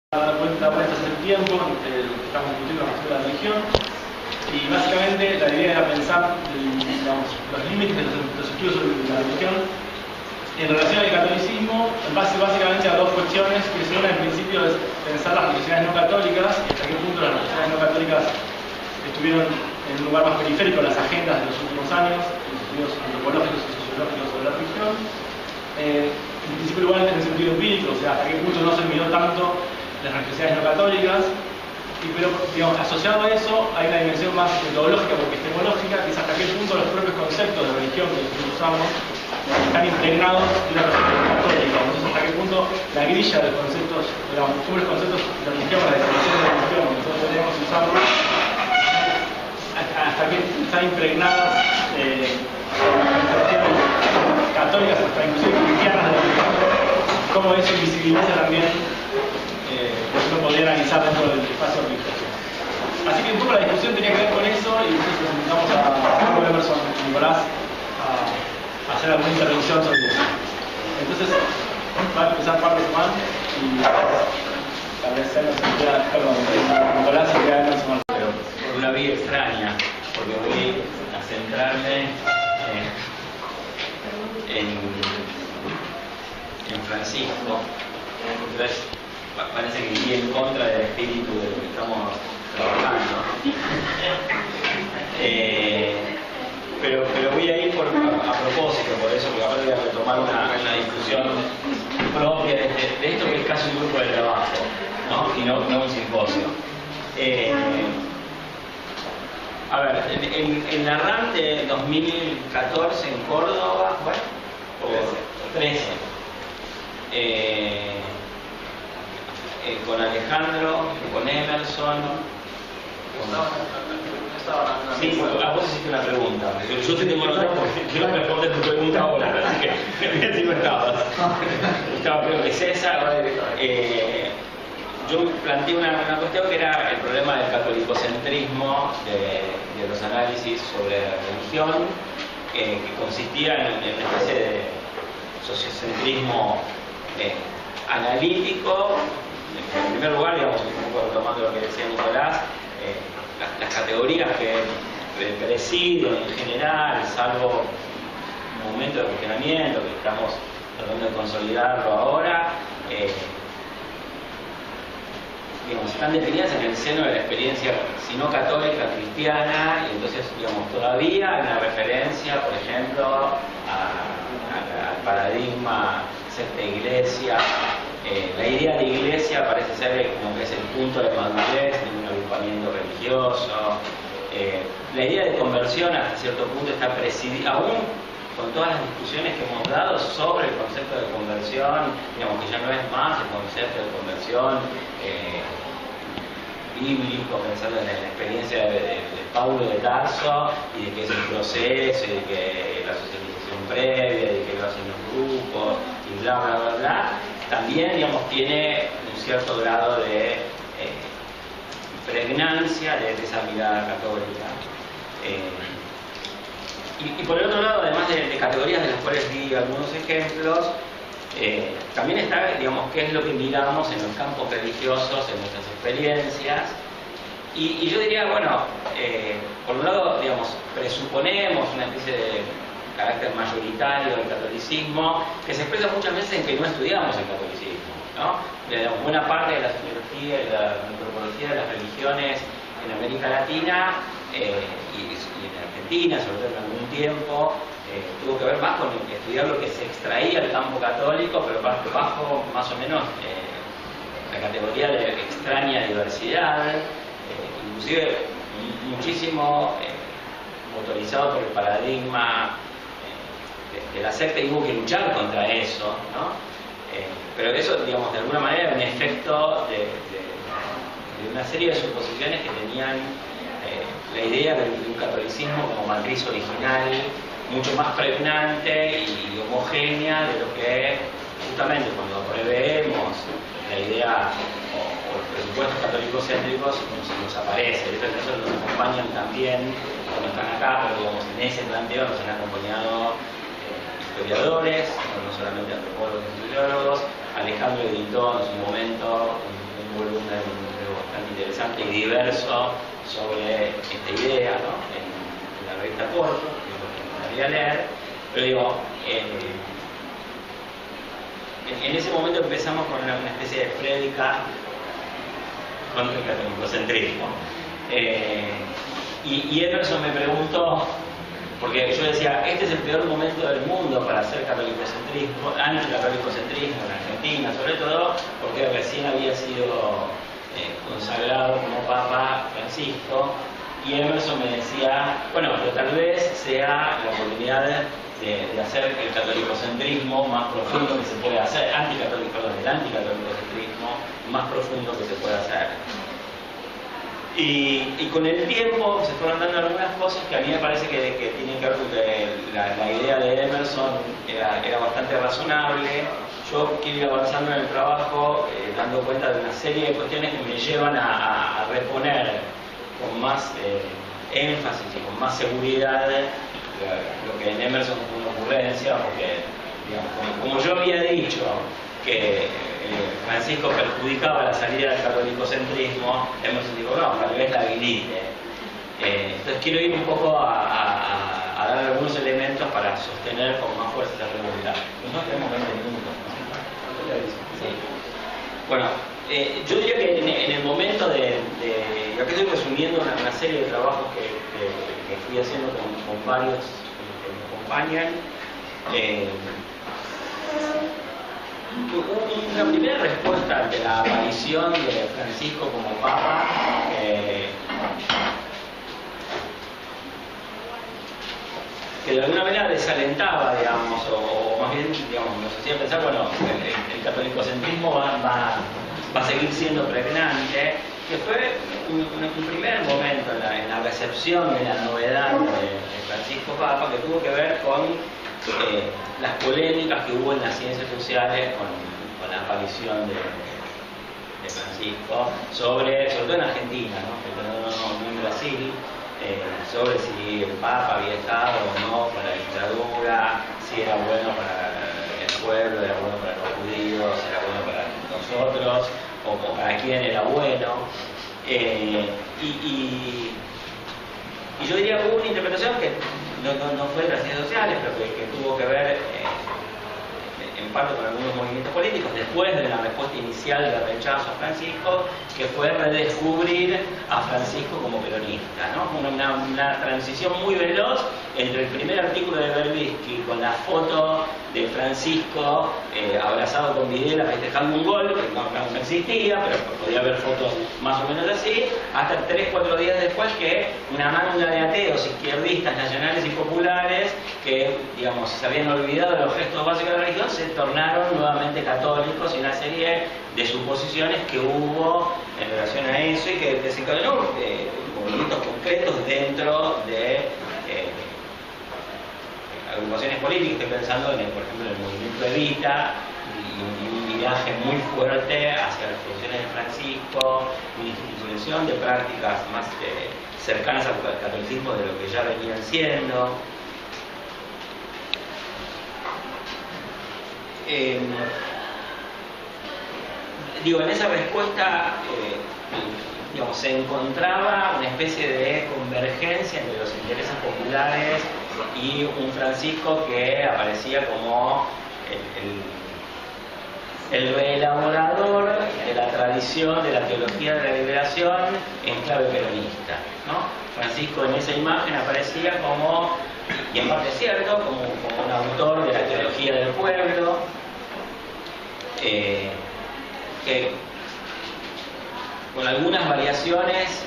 dar cuenta hace tiempo, estamos discutiendo la religión, y básicamente la idea era pensar los límites de los estudios sobre la religión en relación al catolicismo, en base básicamente a dos cuestiones, que son en principio es pensar las religiones no católicas, y hasta qué punto las religiones no católicas estuvieron en un lugar más periférico en las agendas de los últimos años, en los estudios antropológicos y sociológicos sobre la religión. En principio igual en el sentido empírico, o sea, hasta qué punto no se miró tanto las religiones no católicas, pero digamos, asociado a eso hay una dimensión más metodológica porque epistemológica, que es hasta qué punto los propios conceptos de religión que usamos están impregnados de la religión católica. Entonces, hasta qué punto la grilla de conceptos, digamos, cómo los conceptos de religión, la definición de religión que nosotros tenemos que usarlos, hasta que están impregnadas católicas, hasta inclusive cristianas de la religión, cómo eso invisibiliza también uno podría analizar dentro del espacio religioso. Así que un poco la discusión tenía que ver con eso, y entonces invitamos a Pablo Emerson y Nicolás a hacer alguna intervención sobre eso. Entonces, va a empezar Pablo Semán y tal vez Nicolás se queda Emerson. Pero por una vía extraña, porque voy a centrarme en Francisco. Entonces, parece que iría en contra del espíritu de lo que estamos trabajando. Pero voy a ir a propósito, por eso, porque ahora voy a retomar una discusión propia de esto que es casi un grupo de trabajo, ¿no? Y no un simposio. A ver, en la RAM de 2014 en Córdoba, bueno, o 13, con Alejandro, con Emerson. Sí, a vos hiciste una pregunta. Yo te tengo nota porque quiero responder tu pregunta ahora, así que si no estabas. Estaba creo que César. Yo planteé una cuestión que era el problema del catolicocentrismo de los análisis sobre la religión, que consistía en una especie de sociocentrismo analítico. En primer lugar, digamos, un poco retomando lo que decía Nicolás, las categorías que presiden en general, salvo un momento de cuestionamiento que estamos tratando de consolidarlo ahora, digamos, están definidas en el seno de la experiencia, si no católica, cristiana, y entonces, digamos, todavía hay una referencia, por ejemplo, al paradigma secta iglesia. La idea de iglesia parece ser como que es el punto de madurez de un agrupamiento religioso. La idea de conversión hasta cierto punto está presidida, aún con todas las discusiones que hemos dado sobre el concepto de conversión, digamos que ya no es más el concepto de conversión bíblico, pensando en la experiencia de Paulo de Tarso, y de que es un proceso, y de que la socialización previa, y de que lo hacen los grupos, y bla, bla, bla, bla. También, digamos, tiene un cierto grado de pregnancia de esa mirada católica. Y por el otro lado, además de categorías de las cuales di algunos ejemplos, también está, digamos, qué es lo que miramos en los campos religiosos, en nuestras experiencias. Y yo diría, bueno, por un lado, digamos, presuponemos una especie de carácter mayoritario del catolicismo, que se expresa muchas veces en que no estudiamos el catolicismo, ¿no? Buena parte de la sociología y la antropología de las religiones en América Latina y en Argentina, sobre todo en algún tiempo, tuvo que ver más con estudiar lo que se extraía del campo católico, pero bajo más o menos la categoría de extraña diversidad, inclusive muchísimo motorizado por el paradigma de la secta, y hubo que luchar contra eso, ¿no? Pero eso, digamos, de alguna manera era un efecto de una serie de suposiciones que tenían la idea de un catolicismo como matriz original, mucho más pregnante y homogénea de lo que justamente cuando preveemos la idea o los presupuestos católicos céntricos nos aparece. De hecho, eso nos acompañan también, no están acá, pero digamos, en ese planteo nos han acompañado historiadores, no solamente antropólogos y sociólogos. Alejandro editó en su momento un un volumen bastante interesante y diverso sobre esta idea, ¿no? En la revista Corpus, que es lo que me gustaría leer, pero digo, en ese momento empezamos con una especie de prédica contra el catolicismo. Y Emerson me preguntó, porque yo decía, este es el peor momento del mundo para hacer católico-centrismo, anticatólico-centrismo en Argentina, sobre todo porque recién había sido consagrado como Papa Francisco, y Emerson me decía, bueno, pero tal vez sea la oportunidad de hacer el católico-centrismo más profundo que se puede hacer, el anticatólico-centrismo más profundo que se puede hacer. Y con el tiempo se fueron dando algunas cosas que a mí me parece que tienen que ver con que la idea de Emerson era bastante razonable. Yo quiero ir avanzando en el trabajo dando cuenta de una serie de cuestiones que me llevan a reponer con más énfasis y con más seguridad lo que en Emerson fue una ocurrencia, porque, digamos, como yo había dicho que Francisco perjudicaba la salida del catolicismo, Emerson dijo, no, tal vez la habilite. Entonces quiero ir un poco a dar algunos elementos para sostener con más fuerza esa pregunta. Nosotros tenemos 20 minutos, ¿no? Sí. Bueno, yo diría que en el momento aquí estoy resumiendo una serie de trabajos que fui haciendo con varios que me acompañan. Una primera respuesta ante la aparición de Francisco como Papa que de alguna manera desalentaba, digamos, o más bien, digamos, nos hacía pensar, bueno, el catolicismo va a seguir siendo pregnante, que fue un primer momento en la recepción de la novedad de Francisco Papa, que tuvo que ver con las polémicas que hubo en las ciencias sociales con la aparición de Francisco, sobre todo en Argentina, no en Brasil, sobre si el Papa había estado o no para la dictadura, si era bueno para el pueblo, era bueno para los judíos, era bueno para nosotros, o para quién era bueno. Y yo diría que hubo una interpretación que no fue de las ciencias sociales, pero que tuvo que ver en parte con algunos movimientos políticos, después de la respuesta inicial de rechazo a Francisco, que fue redescubrir a Francisco como peronista, ¿no? Una transición muy veloz entre el primer artículo de Berbisky con la foto de Francisco abrazado con Videla festejando un gol, que no existía, pero podía haber fotos más o menos así, hasta 3-4 días después que una manga de ateos, izquierdistas, nacionales y populares, que, digamos, se habían olvidado de los gestos básicos de la religión, se tornaron nuevamente católicos, y una serie de suposiciones que hubo en relación a eso y que desencadenó movimientos concretos dentro de agrupaciones políticas. Estoy pensando, por ejemplo, en el movimiento Evita y un viraje muy fuerte hacia las posiciones de Francisco, una institucionalización de prácticas más cercanas al catolicismo de lo que ya venían siendo. En esa respuesta digamos, se encontraba una especie de convergencia entre los intereses populares y un Francisco que aparecía como el reelaborador de la tradición de la teología de la liberación en clave peronista, ¿no? Francisco en esa imagen aparecía como, y en parte es cierto, como un autor de la teología del pueblo, que con algunas variaciones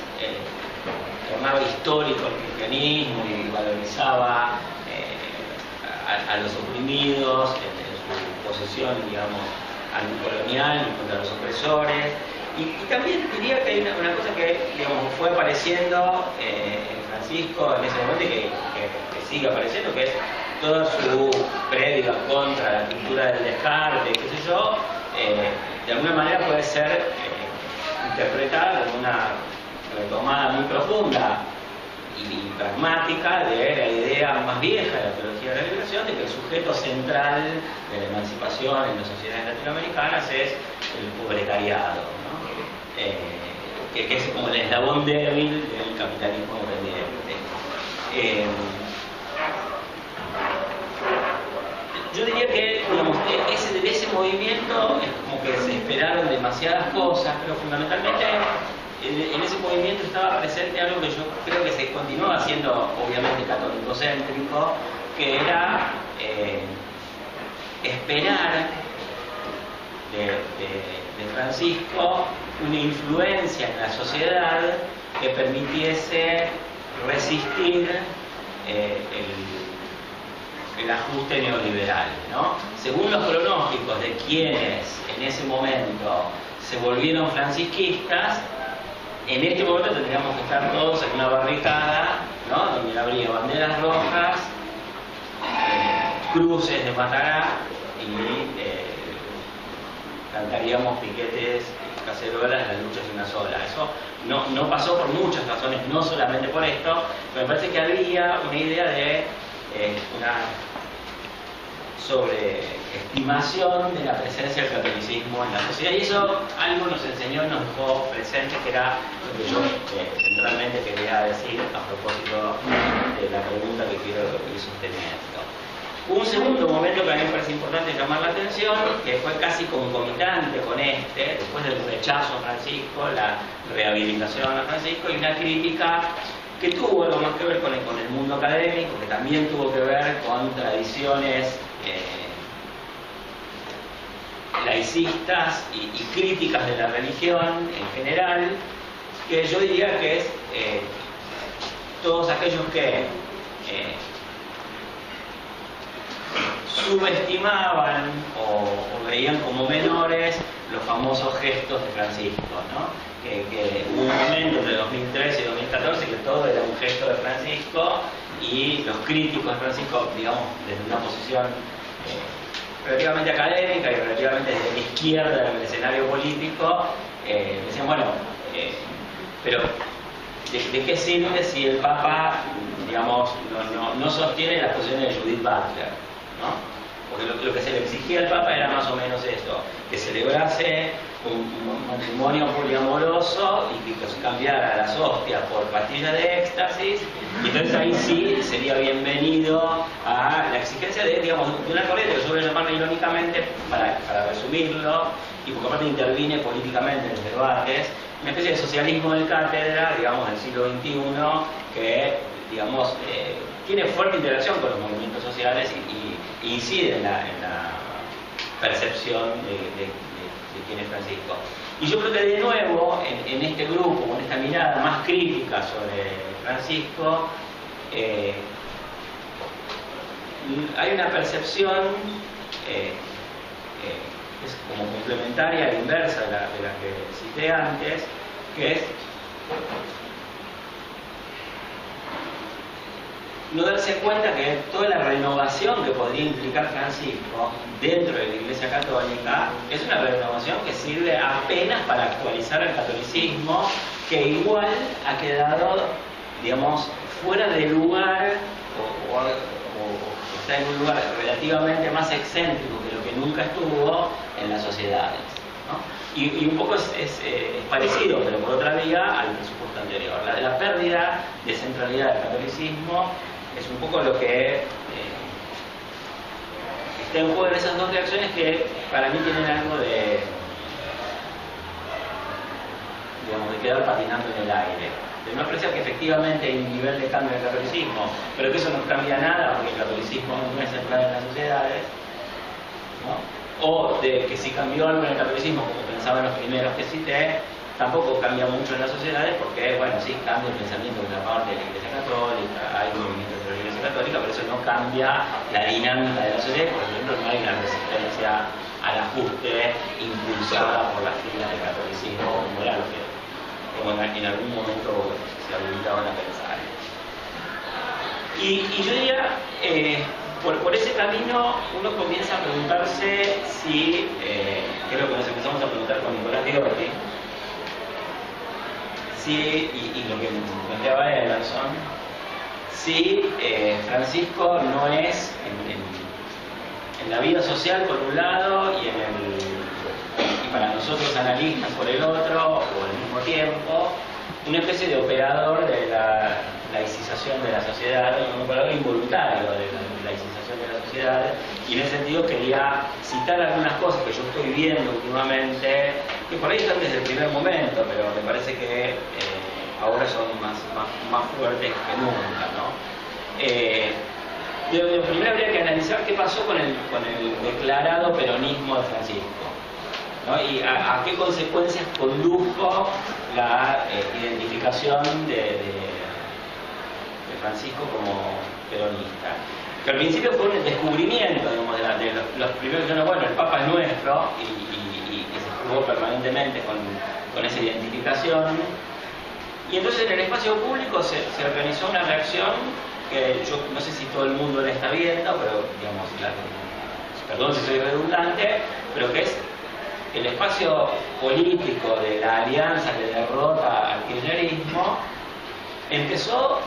tornaba histórico el cristianismo y valorizaba a los oprimidos en su posición, digamos, anticolonial y contra los opresores. Y también diría que hay una cosa que, digamos, fue apareciendo en Francisco en ese momento y que sigue apareciendo, que es toda su prédica contra la cultura del descarte, qué sé yo, de alguna manera puede ser interpretada como una retomada muy profunda y pragmática de la idea más vieja de la teología de la liberación, de que el sujeto central de la emancipación en las sociedades latinoamericanas es precariado, ¿no? Que es como el eslabón débil del capitalismo dependiente. Yo diría que, digamos, de ese movimiento es como que se esperaron demasiadas cosas, pero fundamentalmente en ese movimiento estaba presente algo que yo creo que se continuaba siendo obviamente católico-céntrico, que era esperar de Francisco una influencia en la sociedad que permitiese resistir el ajuste neoliberal, ¿no? Según los pronósticos de quienes en ese momento se volvieron francisquistas, en este momento tendríamos que estar todos en una barricada, ¿no? Donde habría banderas rojas, cruces de Matará y cantaríamos piquetes, cacerolas, las luchas de una sola. Eso no pasó por muchas razones, no solamente por esto, pero me parece que había una idea de una sobreestimación de la presencia del catolicismo en la sociedad, y eso algo nos enseñó y nos dejó presente, que era lo que yo centralmente quería decir a propósito de la pregunta que quiero ir sosteniendo. Un segundo momento que a mí me parece importante llamar la atención, que fue casi concomitante con después del rechazo a Francisco, la rehabilitación a Francisco, y una crítica que tuvo algo más que ver con el mundo académico, que también tuvo que ver con tradiciones laicistas y críticas de la religión en general, que yo diría que es todos aquellos que subestimaban o veían como menores los famosos gestos de Francisco, ¿no? Que hubo un momento entre 2013 y 2014 que todo era un gesto de Francisco, y los críticos de Francisco, digamos, desde una posición relativamente académica y relativamente desde la izquierda del escenario político, decían, bueno, pero ¿de qué sirve si el Papa, digamos, no sostiene las posiciones de Judith Butler, ¿no? Porque lo que se le exigía al Papa era más o menos esto, que celebrase un matrimonio poliamoroso y que se cambiara las hostias por pastillas de éxtasis, y entonces ahí sí sería bienvenido a la exigencia de, digamos, de una corriente que yo voy a llamarla irónicamente, para resumirlo, y porque aparte interviene políticamente en los debates, una especie de socialismo de cátedra, digamos, del siglo XXI, que, digamos, tiene fuerte interacción con los movimientos sociales y incide en la percepción de quién es Francisco. Y yo creo que de nuevo, en este grupo, con esta mirada más crítica sobre Francisco, hay una percepción que es como complementaria e inversa de la que cité antes, que es no darse cuenta que toda la renovación que podría implicar Francisco dentro de la Iglesia Católica es una renovación que sirve apenas para actualizar el catolicismo, que igual ha quedado, digamos, fuera de lugar o está en un lugar relativamente más excéntrico que lo que nunca estuvo en las sociedades, ¿no? Y un poco es parecido, pero por otra vía, al presupuesto anterior. La pérdida de centralidad del catolicismo es un poco lo que está en juego en esas dos reacciones, que para mí tienen algo de quedar patinando en el aire, de no apreciar que efectivamente hay un nivel de cambio en el catolicismo, pero que eso no cambia nada porque el catolicismo no es central en las sociedades, ¿no? O de que si cambió algo en el catolicismo, como pensaban los primeros que cité, tampoco cambia mucho en las sociedades, porque, bueno, sí cambia el pensamiento de una parte de la Iglesia Católica, hay movimientos de la Iglesia Católica, pero eso no cambia la dinámica de la sociedad. Por ejemplo, no hay una resistencia al ajuste impulsada por las filas del catolicismo, como era lo que en algún momento se habilitaban a pensar. Y yo diría, por ese camino uno comienza a preguntarse si, que es lo que nos empezamos a preguntar con Nicolás Ghiorghi, y lo que planteaba Emerson, si Francisco no es en la vida social por un lado y para nosotros otros analistas por el otro, o al mismo tiempo, una especie de operador de la laicización de la sociedad, un operador involuntario de la laicización de la sociedad, y en ese sentido quería citar algunas cosas que yo estoy viendo últimamente, que por ahí están desde el primer momento, pero me parece que ahora son más fuertes que nunca, ¿no? Primero habría que analizar qué pasó con el declarado peronismo de Francisco, ¿no? Y a qué consecuencias condujo la identificación de Francisco como peronista. Que al principio fue un descubrimiento, digamos, de los primeros que bueno, el Papa es nuestro, y se jugó permanentemente con esa identificación. Y entonces en el espacio público se organizó una reacción que yo no sé si todo el mundo la está viendo, pero digamos, perdón si soy redundante, pero que es el espacio político de la alianza que derrota al kirchnerismo. Empezó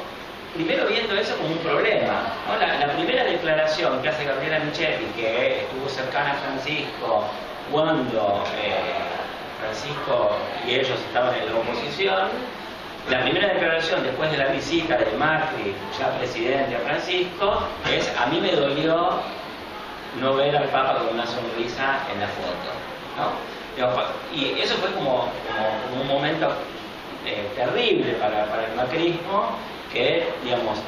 primero viendo eso como un problema, ¿no? La primera declaración que hace Gabriela Michetti, que estuvo cercana a Francisco cuando Francisco y ellos estaban en la oposición, la primera declaración después de la visita de Macri, ya presidente, a Francisco, es: a mí me dolió no ver al Papa con una sonrisa en la foto, ¿no? Y eso fue como un momento terrible para el macrismo, que, digamos,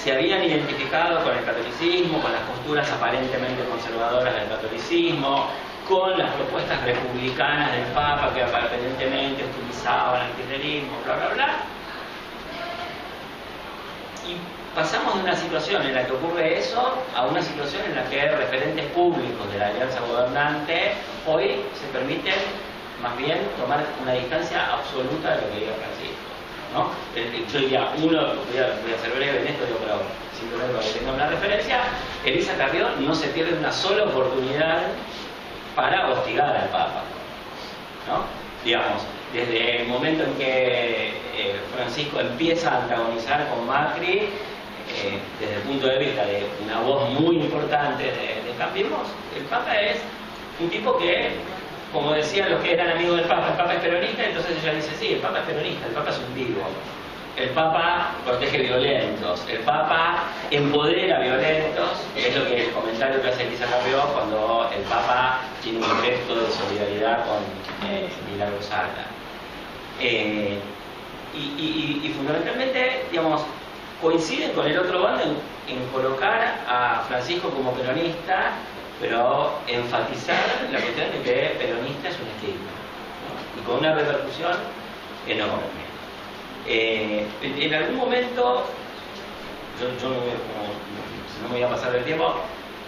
se habían identificado con el catolicismo, con las posturas aparentemente conservadoras del catolicismo, con las propuestas republicanas del Papa que aparentemente utilizaban el kirchnerismo, bla, bla, bla. Y pasamos de una situación en la que ocurre eso a una situación en la que referentes públicos de la alianza gobernante hoy se permiten más bien tomar una distancia absoluta de lo que diga Francisco, ¿no? Yo diría, voy a ser breve en esto, pero simplemente para que tengan una referencia, Elisa Carrió no se pierde una sola oportunidad para hostigar al Papa, ¿no? Digamos, desde el momento en que Francisco empieza a antagonizar con Macri, desde el punto de vista de una voz muy importante de Cambiemos, el Papa es un tipo que, como decían los que eran amigos del Papa, el Papa es peronista, entonces ella dice: sí, el Papa es peronista, el Papa es un vivo. El Papa protege violentos, el Papa empodera violentos, que es lo que el comentario que hace Elisa Carrió cuando el Papa tiene un gesto de solidaridad con Milagro Sala. Y fundamentalmente, digamos, coinciden con el otro bando en colocar a Francisco como peronista, pero enfatizar la cuestión de que peronista es un estigma, ¿no? Y con una repercusión enorme. En algún momento, yo no me voy a pasar del tiempo,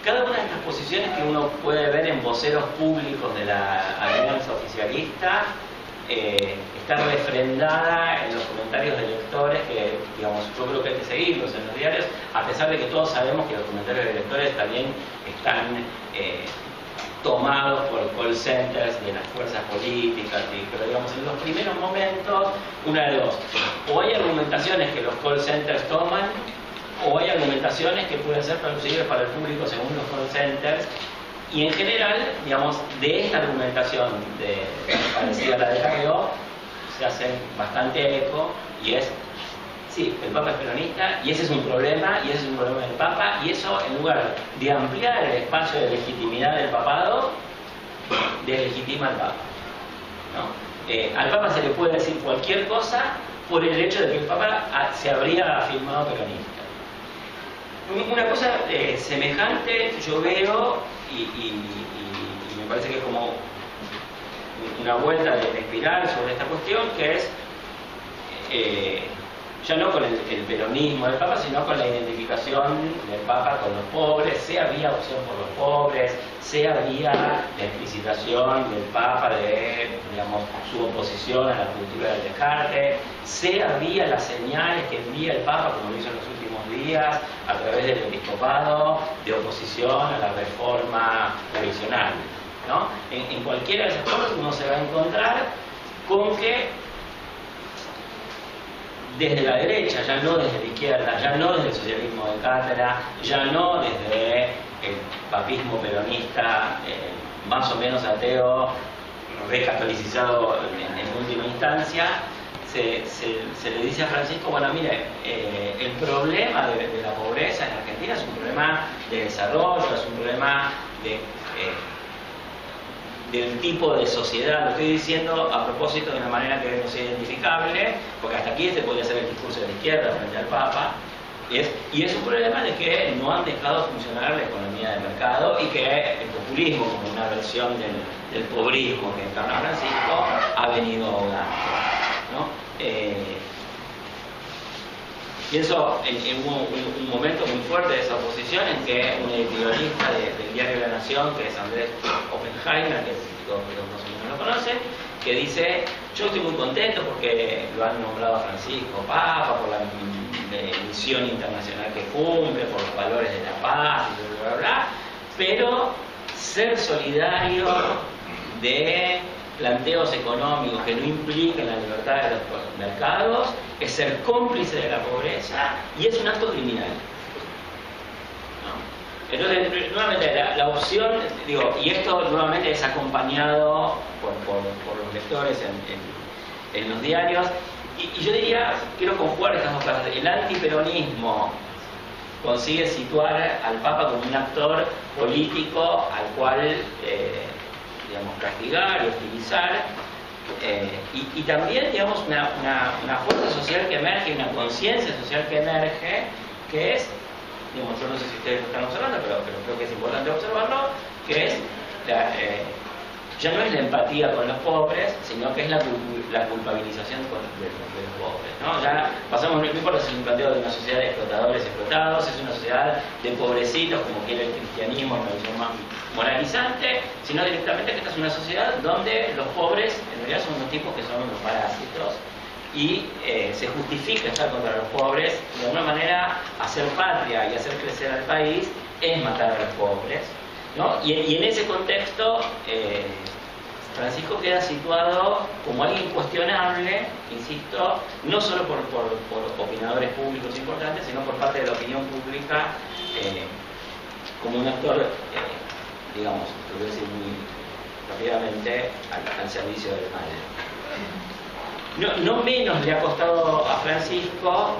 cada una de estas posiciones que uno puede ver en voceros públicos de la alianza oficialista está refrendada en los comentarios de lectores que, digamos, yo creo que hay que seguirlos en los diarios, a pesar de que todos sabemos que los comentarios de lectores también están tomados por call centers de las fuerzas políticas, pero digamos, en los primeros momentos, una de dos: o hay argumentaciones que los call centers toman, o hay argumentaciones que pueden ser traducibles para el público según los call centers, y en general, digamos, de esta argumentación parecida a la de Carrió, se hacen bastante eco, y es: sí, el Papa es peronista, y ese es un problema, y ese es un problema del Papa, y eso, en lugar de ampliar el espacio de legitimidad del papado, deslegitima al Papa, ¿no? Al Papa se le puede decir cualquier cosa por el hecho de que el Papa se habría afirmado peronista. Una cosa semejante yo veo, y me parece que es como una vuelta de espiral sobre esta cuestión, que es ya no con el peronismo del Papa, sino con la identificación del Papa con los pobres, sea vía opción por los pobres, sea vía la explicitación del Papa de, digamos, su oposición a la cultura del descarte, sea vía las señales que envía el Papa, como lo hizo en los últimos días, a través del episcopado, de oposición a la reforma provisional, ¿no? En cualquiera de esas cosas uno se va a encontrar con que desde la derecha, ya no desde la izquierda, ya no desde el socialismo de cátedra, ya no desde el papismo peronista más o menos ateo, recatolicizado en última instancia, se le dice a Francisco, bueno, mire, el problema de la pobreza en Argentina es un problema de desarrollo, es un problema del tipo de sociedad. Lo estoy diciendo a propósito de una manera que no sea identificable, porque hasta aquí este podría ser el discurso de la izquierda frente al Papa, y es un problema de que no han dejado funcionar la economía de mercado y que el populismo, como una versión del pobrismo que encarna Francisco, ha venido ahogando, ¿no? Pienso en un momento muy fuerte de esa oposición en que un editorialista del diario La Nación, que es Andrés Oppenheimer, que todos más o menos lo conocen, que dice: yo estoy muy contento porque lo han nombrado a Francisco Papa, por la misión internacional que cumple, por los valores de la paz, y bla, bla, bla, pero ser solidario de planteos económicos que no impliquen la libertad de los mercados es ser cómplice de la pobreza y es un acto criminal, ¿no? Entonces, nuevamente, la opción, digo, y esto nuevamente es acompañado por los lectores en los diarios, y yo diría, quiero conjugar estas dos cosas. El antiperonismo consigue situar al Papa como un actor político al cual digamos, castigar y hostilizar, y también, digamos, una fuerza social que emerge, una conciencia social que emerge, que es, digamos, yo no sé si ustedes lo están observando, pero creo que es importante observarlo, que es ya no es la empatía con los pobres, sino que es la culpabilización de los pobres, ¿no? Ya pasamos, no importa si es un planteo de una sociedad de explotadores explotados, es una sociedad de pobrecitos, como quiere el cristianismo, una visión más moralizante, sino directamente que esta es una sociedad donde los pobres en realidad son unos tipos que son unos parásitos, y se justifica estar contra los pobres. De alguna manera, hacer patria y hacer crecer al país es matar a los pobres, ¿no? Y en ese contexto, Francisco queda situado como alguien cuestionable, insisto, no solo por opinadores públicos importantes, sino por parte de la opinión pública, como un actor, digamos, lo voy a decir muy rápidamente, al servicio del mal. No menos le ha costado a Francisco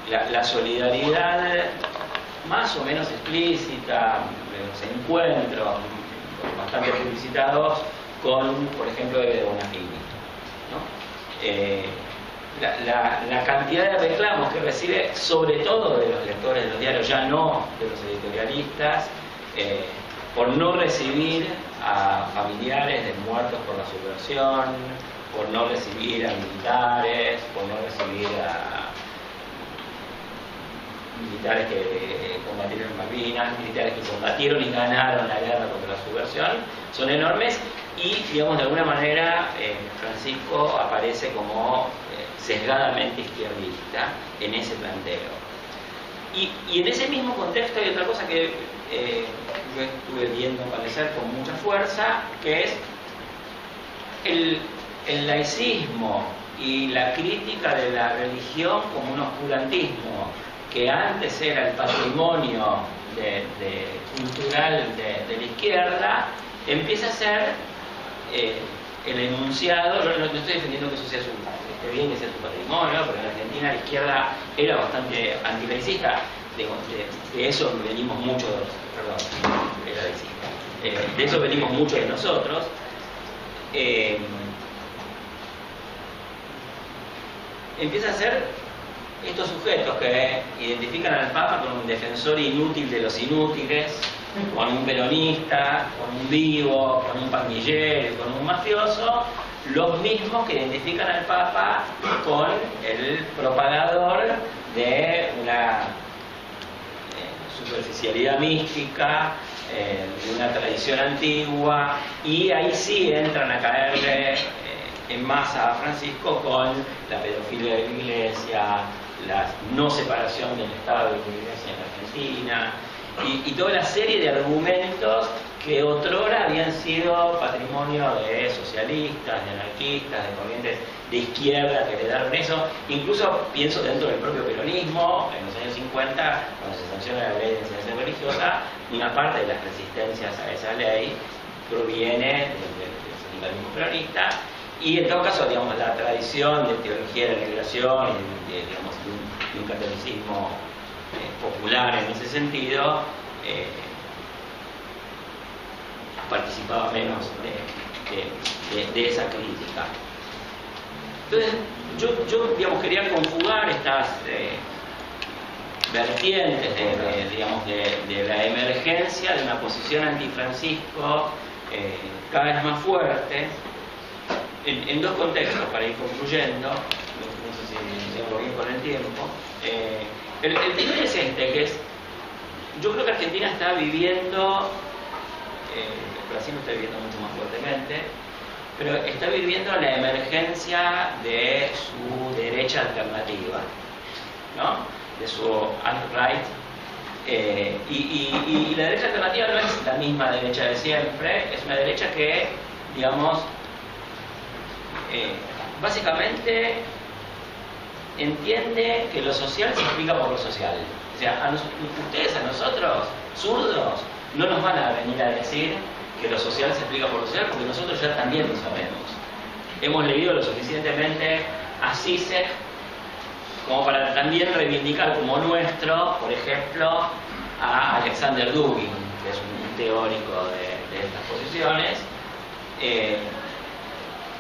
la solidaridad más o menos explícita, los encuentros bastante publicitados con, por ejemplo, Eve Bonafini, ¿no? La cantidad de reclamos que recibe, sobre todo de los lectores de los diarios, ya no de los editorialistas, por no recibir a familiares de muertos por la subversión, por no recibir a militares, por no recibir a militares que combatieron en Malvinas, militares que combatieron y ganaron la guerra contra la subversión, son enormes, y, digamos, de alguna manera Francisco aparece como sesgadamente izquierdista en ese planteo. Y en ese mismo contexto hay otra cosa que yo estuve viendo aparecer con mucha fuerza, que es el laicismo y la crítica de la religión como un oscurantismo que antes era el patrimonio cultural de la izquierda, empieza a ser el enunciado. No estoy defendiendo que eso sea esté bien que sea su patrimonio, porque en Argentina la izquierda era bastante antilaicista, de eso venimos mucho, era laicista, de eso venimos mucho de nosotros. Empieza a ser estos sujetos que identifican al Papa como un defensor inútil de los inútiles, con un peronista, con un vivo, con un pandillero, con un mafioso, los mismos que identifican al Papa con el propagador de una superficialidad mística, de una tradición antigua, y ahí sí entran a caerle en masa a Francisco con la pedofilia de la Iglesia, la no separación del Estado de la Iglesia en Argentina, y toda la serie de argumentos que otrora habían sido patrimonio de socialistas, de anarquistas, de corrientes de izquierda que heredaron eso. Incluso pienso dentro del propio peronismo, en los años 50, cuando se sanciona la ley de enseñanza religiosa, una parte de las resistencias a esa ley proviene del sindicalismo peronista, y en todo caso, digamos, la tradición de teología de la liberación y digamos, de un catolicismo popular en ese sentido participaba menos de esa crítica. Entonces, yo digamos, quería conjugar estas vertientes de la emergencia de una posición antifrancisco cada vez más fuerte en dos contextos, para ir concluyendo. No sé si hago bien con el tiempo. El primero es que es, yo creo que Argentina está viviendo, Brasil lo está viviendo mucho más fuertemente, pero está viviendo la emergencia de su derecha alternativa, ¿no? De su alt-right, y la derecha alternativa no es la misma derecha de siempre, es una derecha que, digamos, básicamente entiende que lo social se explica por lo social. O sea, ustedes a nosotros, zurdos, no nos van a venir a decir que lo social se explica por lo social, porque nosotros ya también lo sabemos. Hemos leído lo suficientemente a Zizek como para también reivindicar como nuestro, por ejemplo, a Alexander Dugin, que es un teórico de estas posiciones,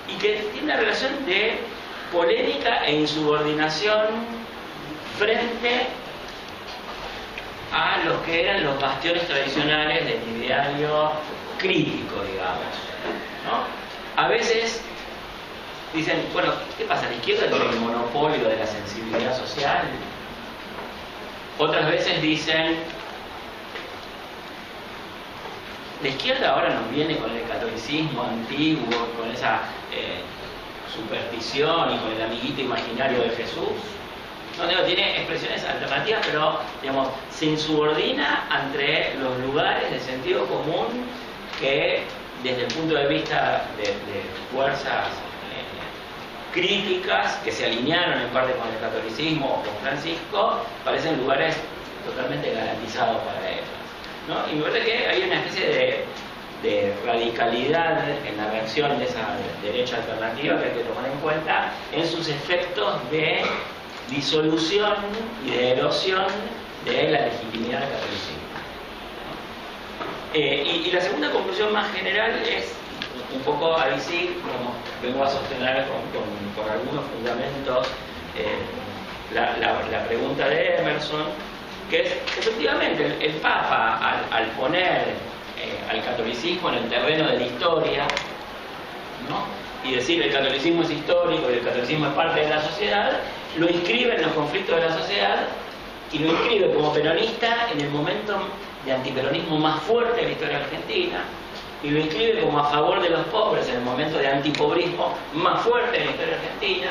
y que tiene una relación de polémica e insubordinación frente a los que eran los bastiones tradicionales del ideario crítico, digamos, ¿no? A veces dicen, bueno, ¿qué pasa? ¿La izquierda tiene el monopolio de la sensibilidad social? Otras veces dicen, la izquierda ahora nos viene con el catolicismo antiguo, con esa superstición y con el amiguito imaginario de Jesús. No, digo, tiene expresiones alternativas, pero digamos, se insubordina ante los lugares de sentido común que, desde el punto de vista de fuerzas críticas que se alinearon en parte con el catolicismo o con Francisco, parecen lugares totalmente garantizados para ellos, ¿no? Y me parece que hay una especie de radicalidad en la reacción de esa derecha alternativa que hay que tomar en cuenta en sus efectos de disolución y de erosión de la legitimidad del catolicismo, ¿no? Y la segunda conclusión más general es un poco, ahí sí, como vengo a sostener con algunos fundamentos la pregunta de Emerson, que es efectivamente el Papa al poner al catolicismo en el terreno de la historia, ¿no? Y decir el catolicismo es histórico y el catolicismo es parte de la sociedad, lo inscribe en los conflictos de la sociedad y lo inscribe como peronista en el momento de antiperonismo más fuerte de la historia argentina, y lo inscribe como a favor de los pobres en el momento de antipobrismo más fuerte en la historia argentina,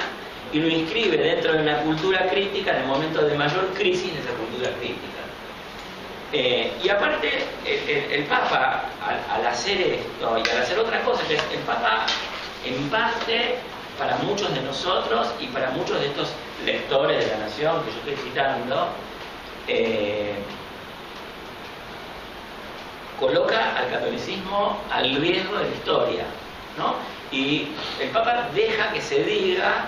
y lo inscribe dentro de una cultura crítica en el momento de mayor crisis de esa cultura crítica. Y aparte, el Papa, al hacer esto y al hacer otra cosa, que el Papa, en parte, para muchos de nosotros y para muchos de estos lectores de La Nación que yo estoy citando, coloca al catolicismo al riesgo de la historia, ¿no? Y el Papa deja que se diga,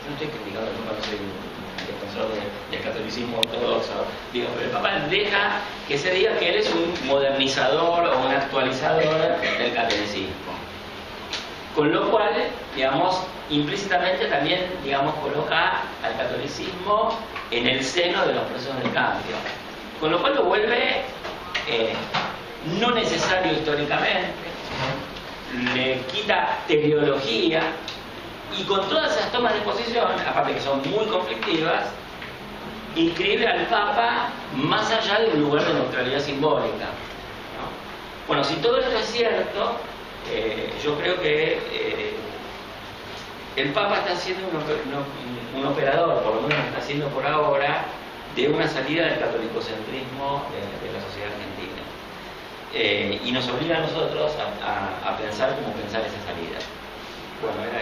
yo no estoy criticando al Papa, no soy un defensor del catolicismo ortodoxo, digo, pero el Papa deja que se diga que él es un modernizador o un actualizador del catolicismo. Con lo cual, digamos, implícitamente también, digamos, coloca al catolicismo en el seno de los procesos de cambio. Con lo cual lo vuelve no necesario históricamente, le quita teleología, y con todas esas tomas de posición, aparte que son muy conflictivas, inscribe al Papa más allá de un lugar de neutralidad simbólica, ¿no? Bueno, si todo esto es cierto, yo creo que el Papa está siendo un operador, por lo menos está haciendo por ahora, de una salida del catolicocentrismo de la sociedad argentina. Y nos obliga a nosotros a pensar cómo pensar esa salida. Bueno, era